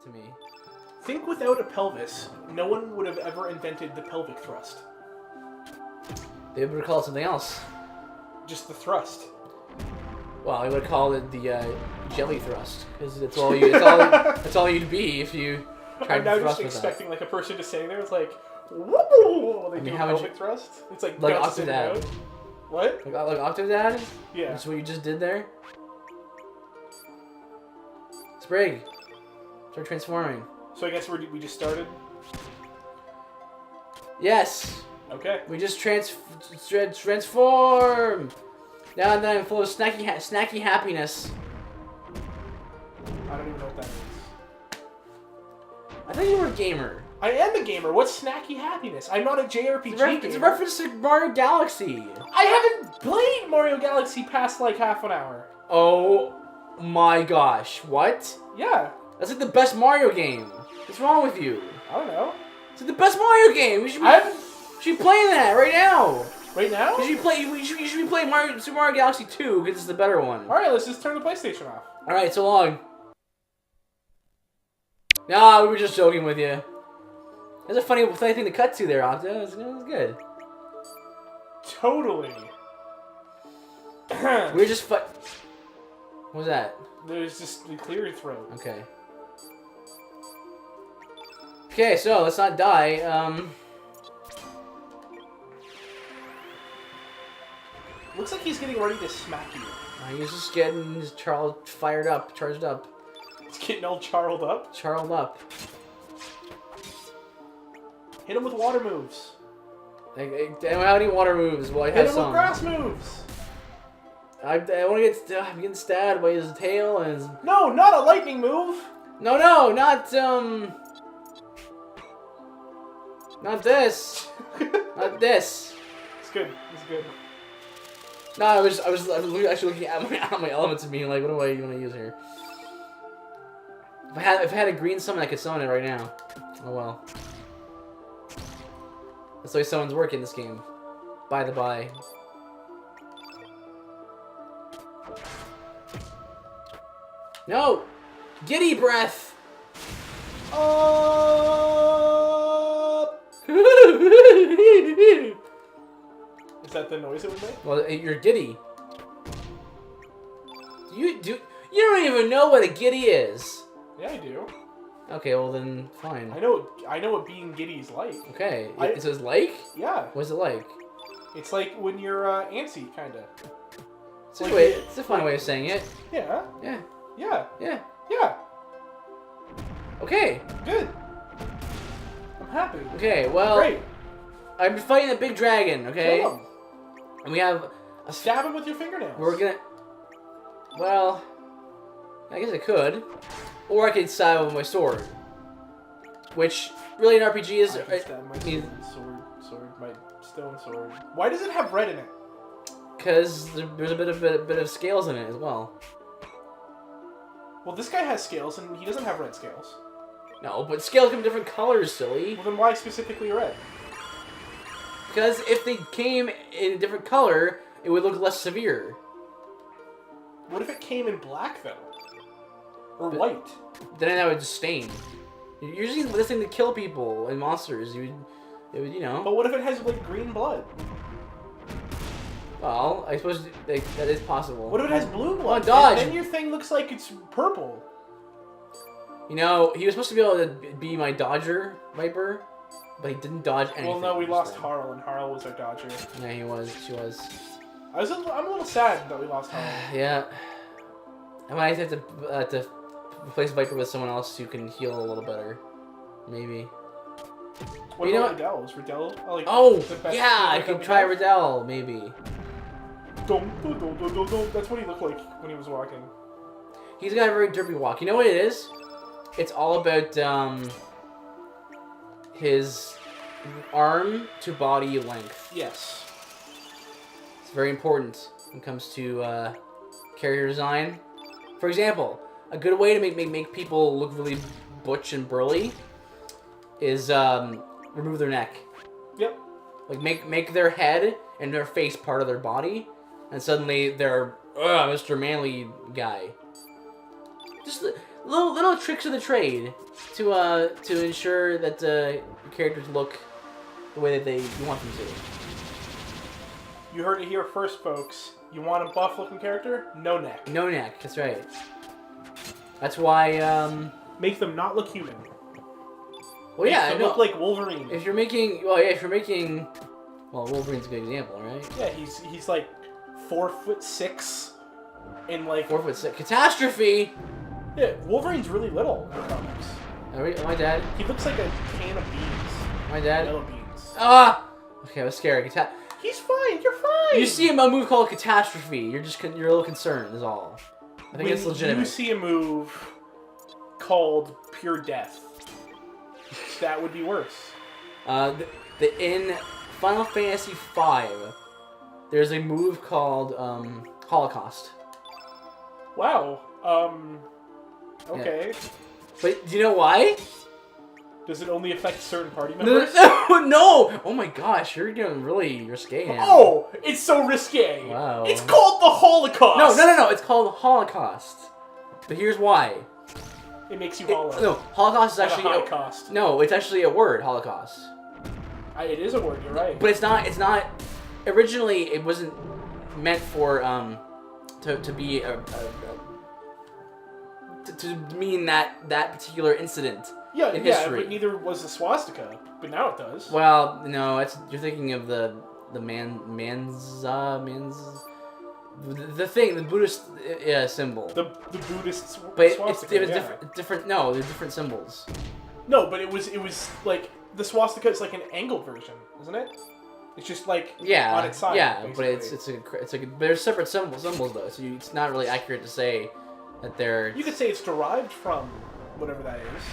to me. Think without a pelvis, no one would have ever invented the pelvic thrust. They would call it something else. Just the thrust. Well, I would call it the jelly thrust, because it's all you. It's all you'd be if you tried I'm to now thrust just with expecting like a person to say there. It's like, whoop, they do a pelvic thrust. It's like guts in and out. What? Like Octodad? Yeah. That's what you just did there. Sprig, start transforming. So I guess we just started. Yes. Okay. We just transform. Now and then I'm full of snacky happiness. I don't even know what that is. I thought you were a gamer. I am a gamer. What's snacky happiness? I'm not a JRPG gamer. It's a reference to Mario Galaxy. I haven't played Mario Galaxy past like half an hour. Oh my gosh. What? Yeah. That's like the best Mario game. What's wrong with you? I don't know. It's like the best Mario game. We should be playing that right now. Right now? You should be playing Super Mario Galaxy 2 because it's the better one. Alright, let's just turn the PlayStation off. Alright, so long. Nah, we were just joking with you. That's a funny thing to cut to there, Octo. It was good. Totally. We were just What was that? There's just the clear your throat. Okay. Okay, so let's not die. Looks like he's getting ready to smack you. He's just getting his charged up. He's getting all charled up. Charled up. Hit him with water moves. I don't have any water moves. Well, I Hit have him some. with grass moves. I want to I'm getting stabbed by his tail and his... No, not a lightning move. No, not not this. Not this. It's good. It's good. No, I was actually looking at my elements and being like, what do I want to use here? If I had a green summon, I could summon it right now. Oh well. That's the way summons work in this game. By the by. No! Giddy breath! Is that the noise it would make? Well, you're giddy. You don't even know what a giddy is. Yeah, I do. Okay, well then, fine. I know what being giddy is like. Okay, it says like? Yeah. What's it like? It's like when you're antsy, kinda. It's a fun way of saying it. Yeah. Yeah. Yeah. Yeah. Yeah. Okay. Good. I'm happy. Okay, well... Great. I'm fighting a big dragon, okay? Kill him. And we have... Stab him with your fingernails. We're gonna... Well... I guess I could. Or I could stab him with my sword. Which, really in RPG is... I can stab my sword, my stone sword. Why does it have red in it? Because there's a bit of scales in it as well. Well, this guy has scales, and he doesn't have red scales. No, but scales come in different colors, silly. Well, then why specifically red? Because if they came in a different color, it would look less severe. What if it came in black, though? Or white? Then that would just stain. You're using this thing to kill people and monsters. It would, you know. But what if it has, like, green blood? Well, I suppose that is possible. What if it has blue blood? Oh, dodge! Then your thing looks like it's purple. You know, he was supposed to be able to be my Dodger Viper, but he didn't dodge anything. Well, no, we lost Harl, and Harl was our Dodger. Yeah, he was. She was. I'm a little sad that we lost Harl. Yeah. I might have to replace Viper with someone else who can heal a little better. Maybe. What you about Riddell? Is Riddell like the best yeah, I could try Riddell, maybe. That's what he looked like when he was walking. He's got a very derpy walk. You know what it is? It's all about his arm to body length. Yes. It's very important when it comes to character design. For example, a good way to make people look really butch and burly is remove their neck. Yep. Like make their head and their face part of their body, and suddenly they're Mr. Manly guy. just little tricks of the trade to ensure that the characters look the way that you want them to. You heard it here first, folks. You want a buff-looking character? No neck. No neck. That's right. That's why. Make them not look human. Well, yeah, Make them look like Wolverine. If you're making, well, Wolverine's a good example, right? Yeah, he's like 4'6", and like 4'6". Catastrophe. Yeah, Wolverine's really little in the comics. My dad. He looks like a can of beans. My dad. Yellow beans. Ah. Okay, I was scared. He's fine. You're fine. You see a move called Catastrophe. You're a little concerned. Is all. I think it's legitimate. You see a move called Pure Death. That would be worse. In Final Fantasy V, there's a move called Holocaust. Wow. Okay. Yeah. But do you know why? Does it only affect certain party members? No! Oh my gosh, you're getting really risque now. Oh, it's so risque. Wow. It's called the Holocaust. No. It's called Holocaust. But here's why. It makes you hollow. No, Holocaust is actually Holocaust. No, it's actually a word. Holocaust. It is a word. You're right. But it's not. It's not. Originally, it wasn't meant for to be to mean that particular incident. Yeah, in history. But neither was the swastika. But now it does. Well, no, you're thinking of the the thing, the Buddhist symbol. The Buddhist but swastika. It was different. No, they're different symbols. No, but it was like the swastika is like an angled version, isn't it? It's just like on its side. Yeah, basically. but it's like they're separate symbols though, so it's not really accurate to say that they're. You could say it's derived from whatever that is.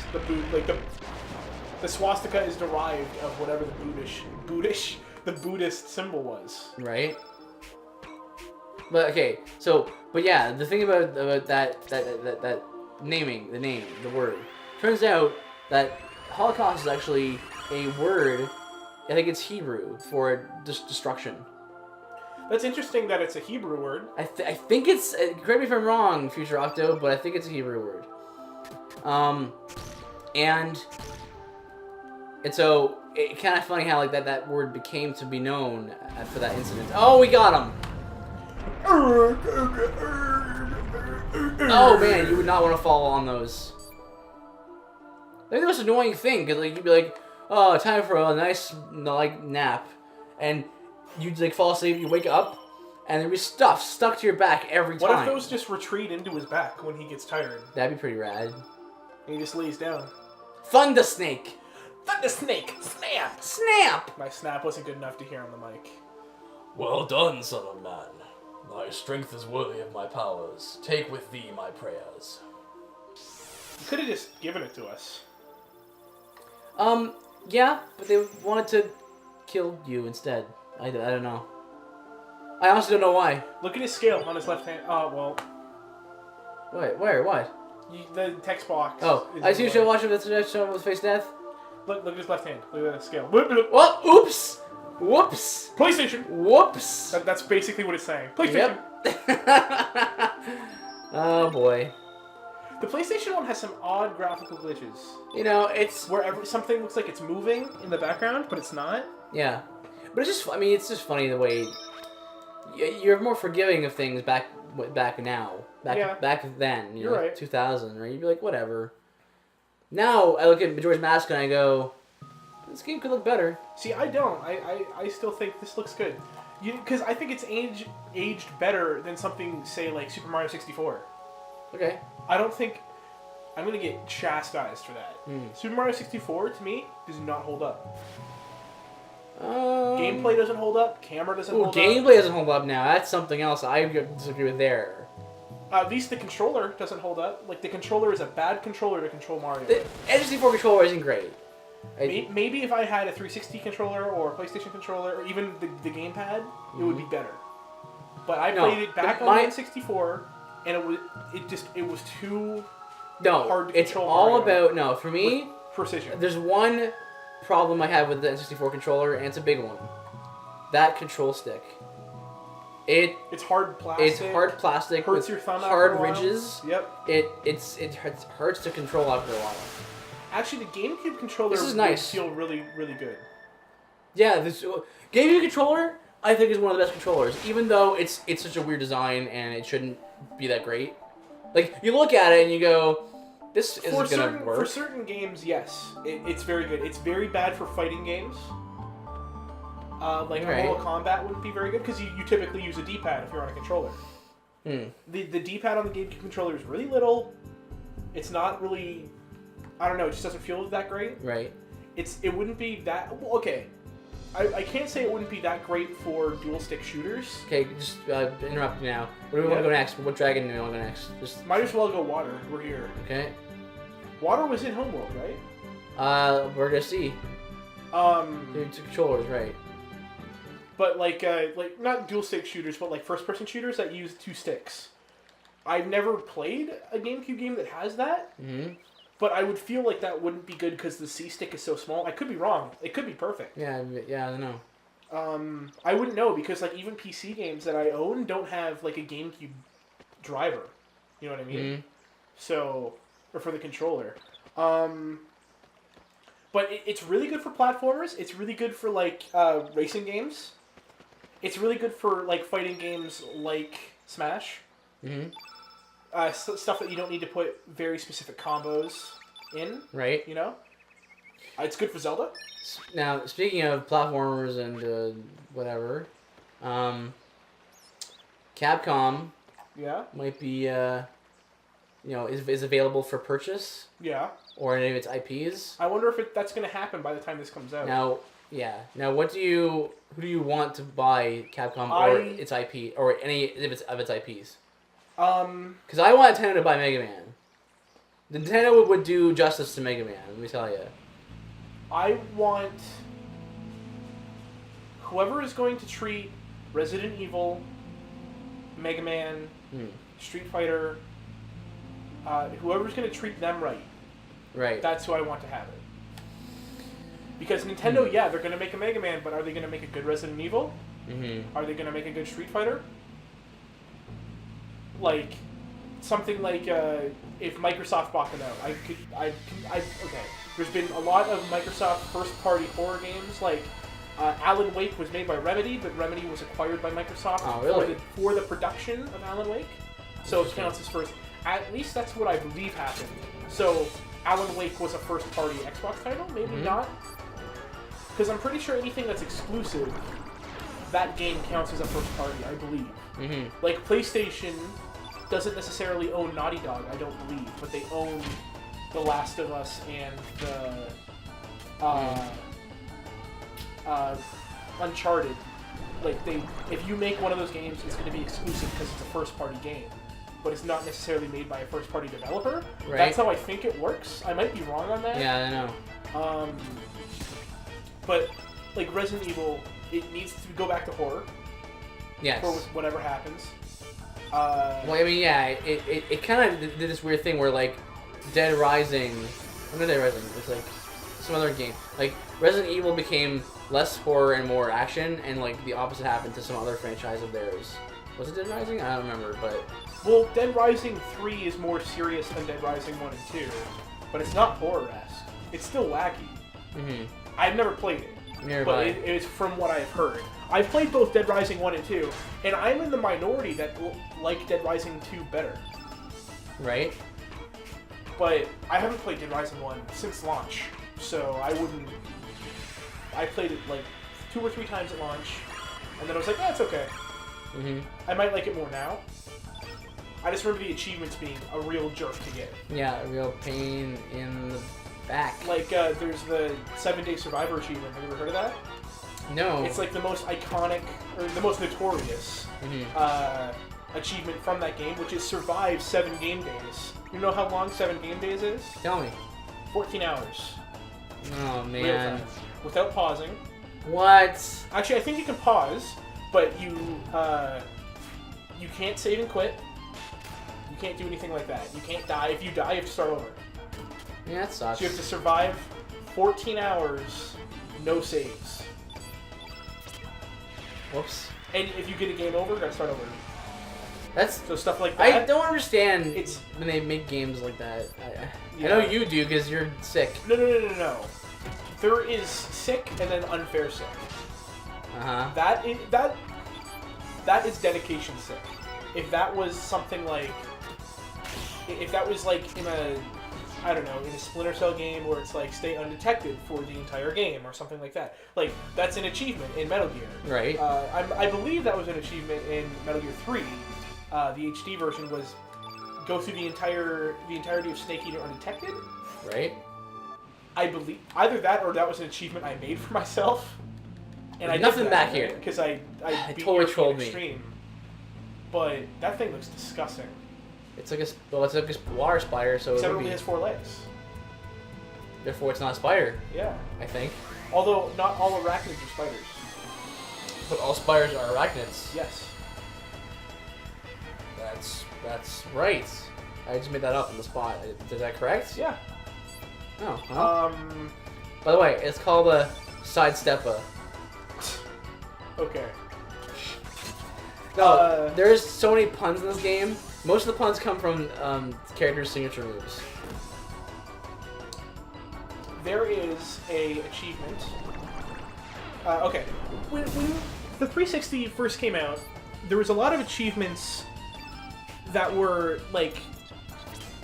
The swastika is derived of whatever the Buddhist symbol was. Right. But okay, but yeah, the thing about that naming, the word, turns out that Holocaust is actually a word. I think it's Hebrew for destruction. That's interesting that it's a Hebrew word. I think it's. Correct me if I'm wrong, Future Octo, but I think it's a Hebrew word. And so it's kind of funny how like that word became to be known for that incident. Oh, we got him. Oh man, you would not want to fall on those. I think the most annoying thing, because like you'd be like, oh, time for a nice nap, and you'd like fall asleep, you wake up, and there'd be stuff stuck to your back every time. What if those just retreat into his back when he gets tired? That'd be pretty rad. And he just lays down. Thunder Snake! Thunder Snake! Snap! Snap! My snap wasn't good enough to hear on the mic. Well done, son of man. Thy strength is worthy of my powers. Take with thee my prayers. You could have just given it to us. Yeah, but they wanted to kill you instead. I don't know. I honestly don't know why. Look at his scale on his left hand. Oh, well. Wait, where? What? The text box. Oh, I see you should watch him with face death. Look at his left hand. Look at that scale. What? Oops! Whoops! PlayStation! Whoops! That's basically what it's saying. PlayStation! Yep. Oh boy. The PlayStation one has some odd graphical glitches. You know, it's... Where something looks like it's moving in the background, but it's not. Yeah. But it's just, I mean, it's just funny the way... You're more forgiving of things back now. Back then. You're right. 2000, right? You'd be like, whatever. Now, I look at Majora's Mask and I go, this game could look better. See, I don't. I still think this looks good. Because I think it's aged better than something, say, like Super Mario 64. Okay. I don't think... I'm going to get chastised for that. Super Mario 64, to me, does not hold up. Gameplay doesn't hold up. Camera doesn't hold up. Gameplay doesn't hold up now. That's something else I disagree with there. At least the controller doesn't hold up. Like, the controller is a bad controller to control Mario. The N64 controller isn't great. Maybe if I had a 360 controller or a PlayStation controller or even the gamepad, it would be better. But I played it back on N64, and it was too hard to it's control all Mario about for me precision. There's one problem I have with the N64 controller, and it's a big one. That control stick. It's hard plastic. It's hard plastic. Hurts with your thumb hard after a while. ridges. Yep. It hurts to control after a while. Actually, the GameCube controller This is nice. would feel really, really good. Yeah, this GameCube controller I think is one of the best controllers, even though it's such a weird design and it shouldn't be that great. Like you look at it and you go, this isn't gonna work. For certain games, yes, it's very good. It's very bad for fighting games. Like Mortal Kombat wouldn't be very good because you typically use a D-pad if you're on a controller. The D-pad on the GameCube controller is really little. It's not really, I don't know. It just doesn't feel that great. Right. It wouldn't be that okay. I can't say it wouldn't be that great for dual stick shooters. Okay, just interrupt you now. Where do we want to go next? What dragon do we want to go next? Just might as well go water. We're here. Okay. Water was in Homeworld, right? We're gonna see. Two controllers, right? But like not dual stick shooters, but like first person shooters that use 2 sticks. I've never played a GameCube game that has that. Mm-hmm. But I would feel like that wouldn't be good because the C stick is so small. I could be wrong. It could be perfect. Yeah, I don't know. I wouldn't know because like even PC games that I own don't have like a GameCube driver. You know what I mean? Mm-hmm. So, or for the controller. But it's really good for platformers. It's really good for like racing games. It's really good for like fighting games like Smash. Mm-hmm. Stuff that you don't need to put very specific combos in. Right. You know? It's good for Zelda. Now, speaking of platformers and whatever, Capcom might be, is available for purchase. Yeah. Or any of its IPs. I wonder if that's going to happen by the time this comes out. Now, Now, who do you want to buy Capcom or its IP, or any of its IPs? Because I want Nintendo to buy Mega Man. Nintendo would do justice to Mega Man, let me tell you. I want whoever is going to treat Resident Evil, Mega Man, Street Fighter, whoever's going to treat them right. Right. That's who I want to have it. Because Nintendo, they're going to make a Mega Man, but are they going to make a good Resident Evil? Mm-hmm. Are they going to make a good Street Fighter? Like, something like, if Microsoft bought them out, okay. There's been a lot of Microsoft first-party horror games, like, Alan Wake was made by Remedy, but Remedy was acquired by Microsoft for the production of Alan Wake. So it counts as first. At least that's what I believe happened. So, Alan Wake was a first-party Xbox title? Maybe not. Because I'm pretty sure anything that's exclusive, that game counts as a first-party, I believe. Mm-hmm. Like, PlayStation doesn't necessarily own Naughty Dog, I don't believe, but they own The Last of Us and the Uncharted. Like, if you make one of those games, it's going to be exclusive because it's a first-party game, but it's not necessarily made by a first-party developer. Right. That's how I think it works. I might be wrong on that. Yeah, I know. But like Resident Evil, it needs to go back to horror. Yes. For whatever happens. Well, I mean, it kind of did this weird thing where, like, Dead Rising... Not Dead Rising, it's like some other game. Like, Resident Evil became less horror and more action, and, like, the opposite happened to some other franchise of theirs. Was it Dead Rising? I don't remember, but... Well, Dead Rising 3 is more serious than Dead Rising 1 and 2, but it's not horror-esque. It's still wacky. Mm-hmm. I've never played it, but it's from what I've heard. I've played both Dead Rising 1 and 2, and I'm in the minority that like Dead Rising 2 better. Right. But I haven't played Dead Rising 1 since launch, so I wouldn't... I played it like 2 or 3 times at launch, and then I was like, it's okay. Mm-hmm. I might like it more now. I just remember the achievements being a real jerk to get. Yeah, a real pain in the back. Like, there's the 7-Day Survivor achievement. Have you ever heard of that? No. It's like the most iconic, or the most notorious achievement from that game, which is survive 7 game days. You know how long 7 game days is? Tell me. 14 hours. Oh, man. Real time. Without pausing. What? Actually, I think you can pause, but you can't save and quit. You can't do anything like that. You can't die. If you die, you have to start over. Yeah, that sucks. So you have to survive 14 hours, no saves. Whoops. And if you get a game over, you gotta start over. That's so stuff like that. I don't understand it's when they make games like that. I know you do because you're sick. No. There is sick and then unfair sick. That is dedication sick. If that was something like, if that was like in a, I don't know, in a Splinter Cell game where it's like stay undetected for the entire game or something like that, like that's an achievement in Metal Gear. Right. I believe that was an achievement in Metal Gear 3. The HD version was go through the entirety of Snake Eater undetected. Right. I believe either that or that was an achievement I made for myself. And There's nothing back here because I beat totally European trolled Extreme. me. But that thing looks disgusting. It's like a water spider, so Except it it would only be. has 4 legs. Therefore, it's not a spider. Yeah. I think. Although not all arachnids are spiders. But all spiders are arachnids. Yes. That's right. I just made that up on the spot. Is that correct? Yeah. Oh. Huh? By the way, it's called a sidestepper. Okay. No, there's so many puns in this game. Most of the puns come from characters' signature moves. There is a achievement. Okay. When the 360 first came out, there was a lot of achievements that were like,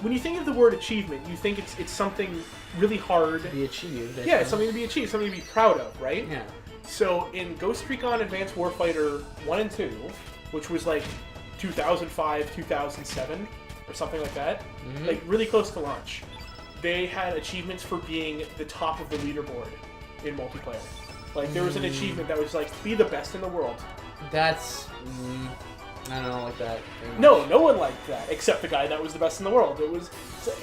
when you think of the word achievement, you think it's something really hard. To be achieved. Yeah, it's something to be achieved, something to be proud of, right? Yeah. So in Ghost Recon Advanced Warfighter 1 and 2, which was like 2005, 2007, or something like that, like really close to launch, they had achievements for being the top of the leaderboard in multiplayer. Like there was an achievement that was like, be the best in the world. That's... I don't like that. No one liked that, except the guy that was the best in the world. It was...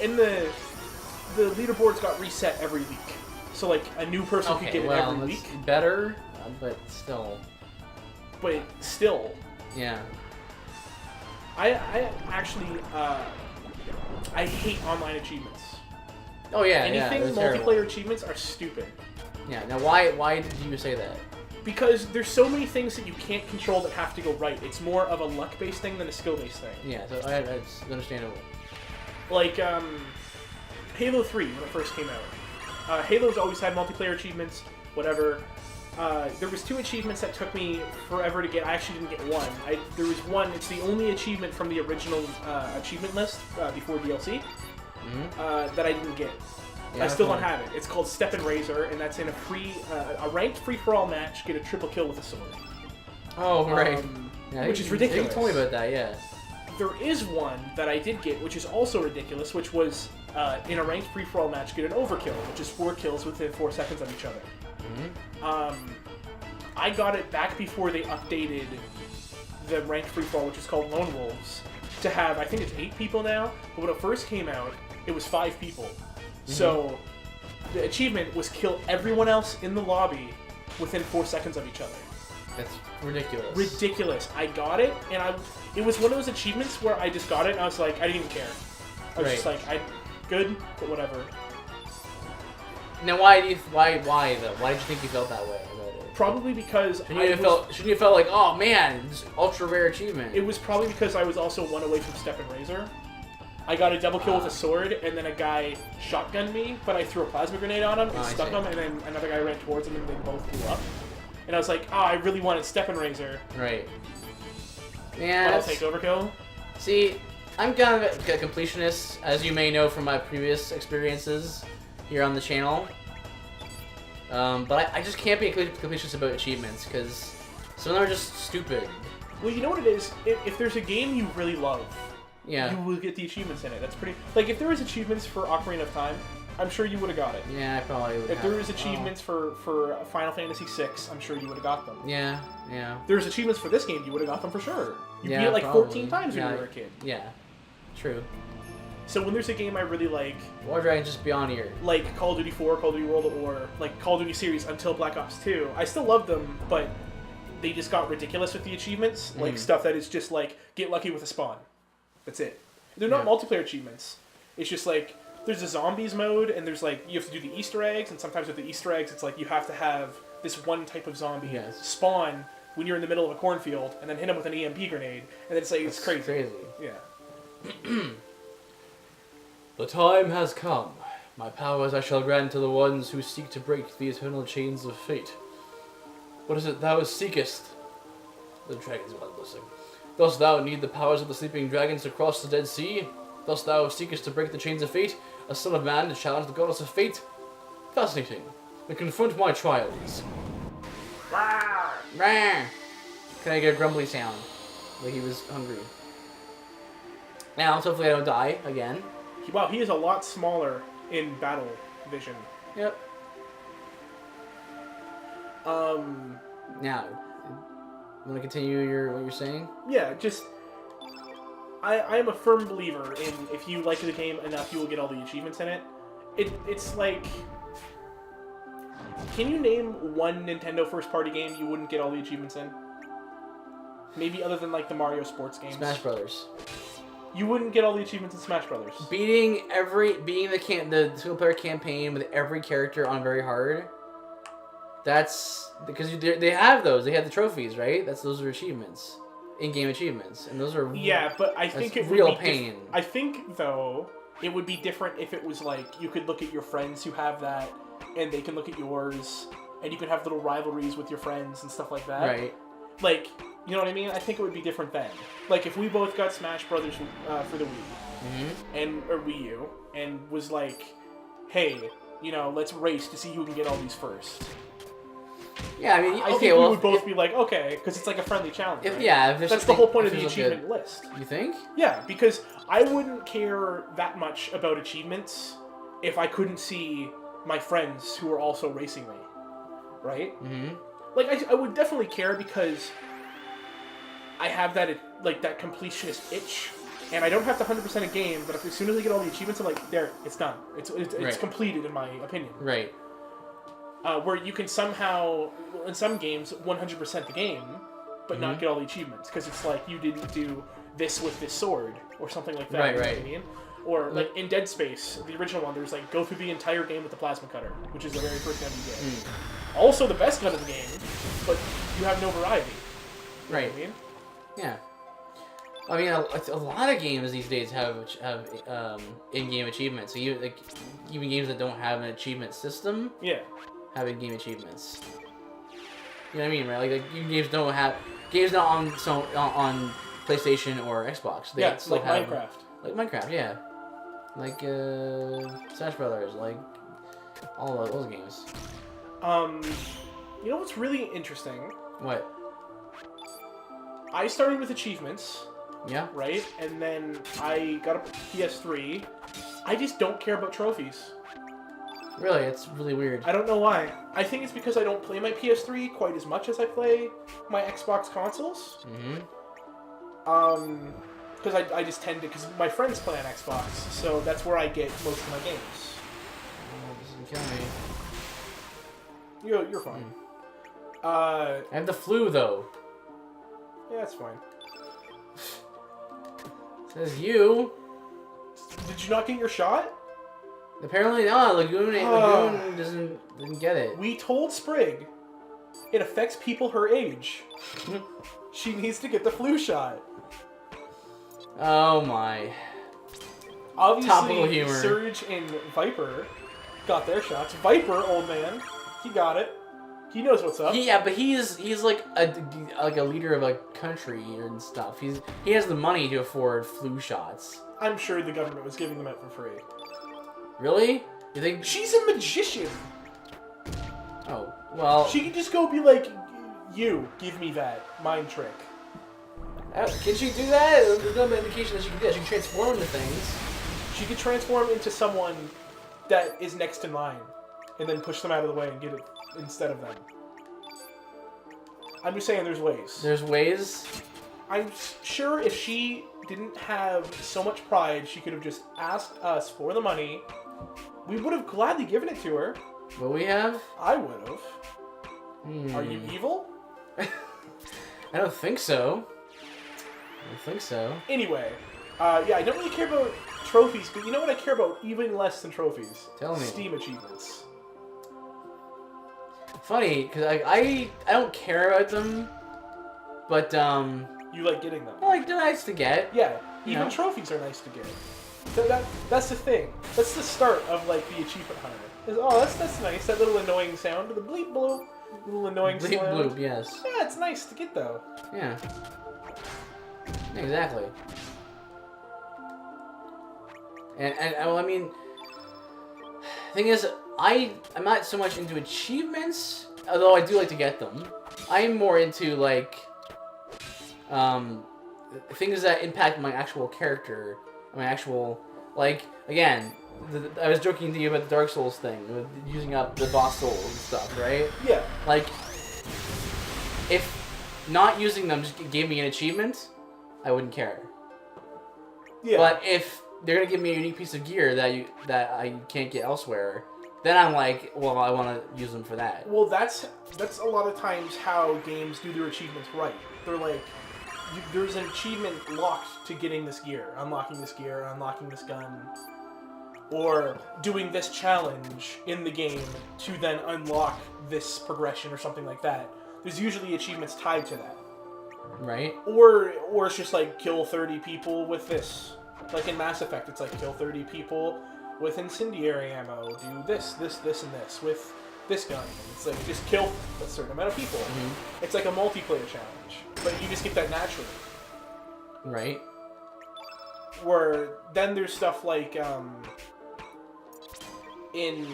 in the leaderboards got reset every week. So like a new person could get it every week. Better, but still. But still. Yeah. I actually I hate online achievements. Oh yeah, anything multiplayer terrible. achievements are stupid. Yeah. Now why did you say that? Because there's so many things that you can't control that have to go right. It's more of a luck-based thing than a skill-based thing. Yeah, so it's understandable. Like Halo 3 when it first came out. Halo's always had multiplayer achievements, whatever. There was 2 achievements that took me forever to get. I actually didn't get one. There was one. It's the only achievement from the original achievement list before DLC that I didn't get. Yeah, I still don't have it. It's called Step and Razor, and that's in a ranked free-for-all match. Get a triple kill with a sword. Oh right. Yeah, which is ridiculous. You told me about that. Yeah. There is one that I did get, which is also ridiculous, which was in a ranked free-for-all match, get an overkill, which is 4 kills within 4 seconds of each other. I got it back before they updated the ranked free-for-all, which is called Lone Wolves, to have, I think it's 8 people now, but when it first came out, it was 5 people. So the achievement was kill everyone else in the lobby within 4 seconds of each other. That's ridiculous. Ridiculous. I got it, and it was one of those achievements where I just got it, and I was like, I didn't even care. I was just like, good, but whatever. Now, why though? Why did you think you felt that way about it? Probably because shouldn't you have felt like, oh man, this ultra rare achievement? It was probably because I was also 1 away from Step and Razor. I got a double kill with a sword, and then a guy shotgunned me, but I threw a plasma grenade on him and stuck him, and then another guy ran towards him, and they both blew up. And I was like, I really wanted Step and Razor. Right. Yeah. But I'll take overkill. See, I'm kind of a completionist, as you may know from my previous experiences here on the channel. But I just can't be a completionist about achievements, because some of them are just stupid. Well, you know what it is? If there's a game you really love, yeah, you will get the achievements in it. That's pretty... Like, if there was achievements for Ocarina of Time, I'm sure you would have got it. Yeah, I probably would. If there was achievements for Final Fantasy VI, I'm sure you would have got them. Yeah. If there was achievements for this game, you would have got them for sure. You beat it like probably. 14 times when you were a kid. Yeah, true. So when there's a game I really like... Or Dragon just beyond here. Like Call of Duty 4, Call of Duty World at War, like Call of Duty series until Black Ops 2, I still love them, but they just got ridiculous with the achievements. Like stuff that is just like, get lucky with a spawn. That's it. They're not multiplayer achievements. It's just like, there's a zombies mode, and there's like, you have to do the Easter eggs, and sometimes with the Easter eggs, it's like you have to have this one type of zombie spawn when you're in the middle of a cornfield, and then hit him with an EMP grenade, and then say it's crazy. Crazy. Yeah. The time has come. My powers I shall grant to the ones who seek to break the eternal chains of fate. What is it thou seekest? The dragons about listening. Dost thou need the powers of the sleeping dragons to cross the Dead Sea? Dost thou seekest to break the chains of fate? A son of man to challenge the goddess of fate? Fascinating. Then confront my trials. Rawr! Rawr! Can I get a grumbly sound? Like he was hungry. Now, hopefully I don't die again. Wow, he is a lot smaller in battle vision. Yep. Now, want to continue what you're saying? Yeah, just... I am a firm believer in if you like the game enough, you will get all the achievements in it. It's like... Can you name one Nintendo first-party game you wouldn't get all the achievements in? Maybe other than, like, the Mario sports games. Smash Brothers. You wouldn't get all the achievements in Smash Brothers. Beating the single-player campaign with every character on very hard. That's... Because they have those. They have the trophies, right? Those are achievements. In-game achievements. And those are... Yeah, but I think it would real be pain. I think, though, it would be different if it was, like, you could look at your friends who have that, and they can look at yours, and you can have little rivalries with your friends and stuff like that. Right. Like, you know what I mean? I think it would be different then. Like, if we both got Smash Brothers for the Wii, or Wii U, and was like, hey, let's race to see who can get all these first. Yeah, I mean, I think we would both be like, okay, because it's like a friendly challenge. Right? Yeah, that's the whole point of the achievement list. You think? Yeah, because I wouldn't care that much about achievements if I couldn't see my friends who are also racing me, right? Mm-hmm. Like, I would definitely care because I have that completionist itch, and I don't have to 100% a game, but as soon as I get all the achievements, I'm like, there, it's done. It's completed, in my opinion. Right. Where you can somehow, in some games, 100% the game, but not get all the achievements, because it's like, you didn't do this with this sword, or something like that. Right, you know right. what I mean? Or, like, in Dead Space, the original one, there's, like, go through the entire game with the plasma cutter, which is the very first gun you get. Also the best gun in the game, but you have no variety. You know what I mean? Yeah. I mean, a lot of games these days have in-game achievements. So even games that don't have an achievement system, have in-game achievements. You know what I mean, right? Like games don't have not on PlayStation or Xbox. They still like have, Minecraft. Like Minecraft, yeah. Like Smash Brothers, like all of those games. You know what's really interesting? What? I started with achievements. Yeah. Right? And then I got a PS3. I just don't care about trophies. Really? It's really weird. I don't know why. I think it's because I don't play my PS3 quite as much as I play my Xbox consoles. Because I just tend to... Because my friends play on Xbox, so that's where I get most of my games. Oh, this doesn't kill me. You're fine. I have the flu, though. Yeah, that's fine. Says you. Did you not get your shot? Apparently not. Lagoon didn't get it. We told Sprig it affects people her age. She needs to get the flu shot. Oh my. Obviously, topical humor. Surge and Viper got their shots. Viper, old man, he got it. He knows what's up. Yeah, but he's like a leader of a country and stuff. He has the money to afford flu shots. I'm sure the government was giving them out for free. Really? You think she's a magician? Oh well. She can just go be like, "You give me that mind trick." Can she do that? There's no indication that she can do that. She can transform into things. She could transform into someone that is next in line, and then push them out of the way and get it instead of them. I'm just saying there's ways. There's ways? I'm sure if she didn't have so much pride, she could have just asked us for the money. We would have gladly given it to her. Will we have? I would have. Are you evil? I don't think so. Anyway, yeah, I don't really care about trophies, but you know what I care about even less than trophies? Tell me. Steam achievements. Funny, because I don't care about them But You like getting them. I like they're nice to get. Yeah, even know? trophies are nice to get. So that's the thing. That's the start of like the achievement hunter. Is that's nice. That little annoying sound, the bleep bloop, little annoying Bleep sound. bloop, yes. Yeah, it's nice to get though. Yeah. Exactly. And well, I mean, thing is, I'm not so much into achievements, although I do like to get them. I'm more into like things that impact my actual character, my actual like again. I was joking to you about the Dark Souls thing, with using up the boss souls and stuff, right? Yeah. Like, if not using them just gave me an achievement, I wouldn't care. Yeah. But if they're gonna give me a unique piece of gear that I can't get elsewhere, then I'm like, well, I want to use them for that. Well, that's a lot of times how games do their achievements right. They're like, there's an achievement locked to getting this gear, unlocking this gear, unlocking this gun, or doing this challenge in the game to then unlock this progression or something like that. There's usually achievements tied to that. Right? Or it's just like kill 30 people with this. Like in Mass Effect, it's like kill 30 people with incendiary ammo, do this, and this with this gun. It's like just kill a certain amount of people. Mm-hmm. It's like a multiplayer challenge, but you just get that naturally. Right. Where then there's stuff like in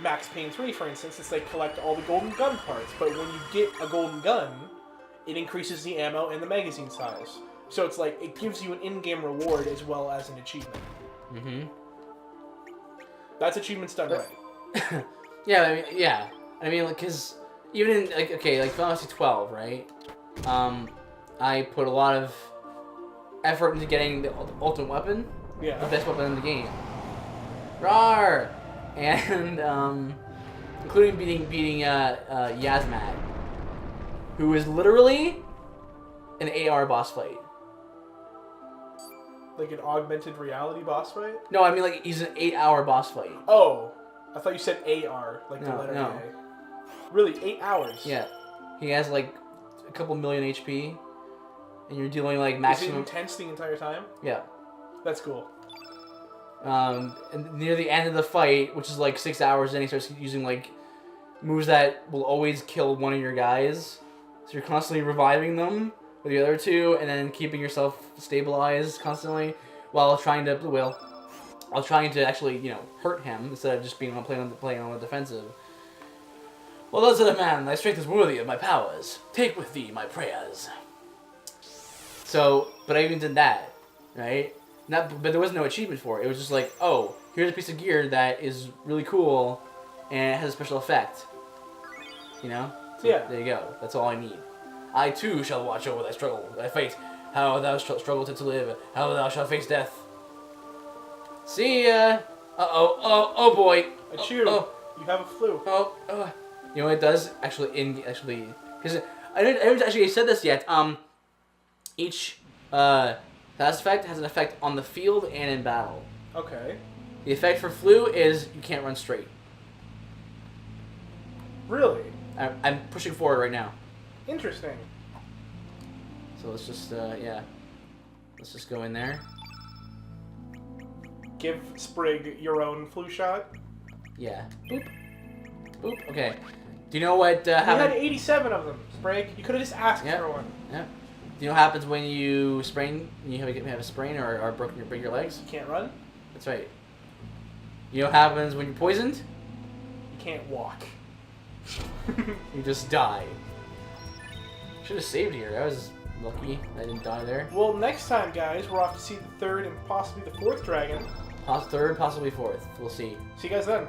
Max Payne 3, for instance, it's like collect all the golden gun parts, but when you get a golden gun, it increases the ammo and the magazine size. So it's like, it gives you an in-game reward as well as an achievement. Mm-hmm. That's achievements done right. Yeah. I mean, because even in, like, okay, like Final Fantasy 12, right? I put a lot of effort into getting the ultimate weapon. Yeah. The best weapon in the game. Rawr! And, including beating Yasmat, who is literally an 8-hour boss fight. Like an augmented reality boss fight? No, I mean like he's an 8-hour boss fight. Oh, I thought you said AR, like the No, letter no. A. Really, 8 hours? Yeah, he has like a couple million HP, and you're dealing like Is maximum. it intense the entire time? Yeah. That's cool. And near the end of the fight, which is like 6 hours, then he starts using like moves that will always kill one of your guys. So you're constantly reviving them with the other two, and then keeping yourself stabilized constantly while trying to actually, hurt him instead of just being playing on the defensive. Well, thus said a man, thy strength is worthy of my powers. Take with thee my prayers. So, but I even did that, right? But there was no achievement for it. It was just like, oh, here's a piece of gear that is really cool, and it has a special effect. So Yeah. there you go. That's all I need. I too shall watch over thy struggle, thy fate. How thou shalt struggle to live, how thou shalt face death. See ya. Oh boy. Achoo. You have a flu. You know what it does? Actually, because I haven't actually said this yet. Each fast effect has an effect on the field and in battle. Okay. The effect for flu is you can't run straight. Really? I'm pushing forward right now. Interesting. So let's just let's just go in there. Give Sprig your own flu shot. Yeah. Boop. Boop. Okay. Do you know what You had happened? 87 of them, Sprig. You could have just asked Yeah. for one. Yeah. Do you know what happens when you sprain? You have a sprain or break your legs? You can't run. That's right. You know what happens when you're poisoned? You can't walk. You just die. Should have saved here. I was lucky I didn't die there. Well, next time, guys, we're off to see the third and possibly the fourth dragon. Third, possibly fourth. We'll see. See you guys then.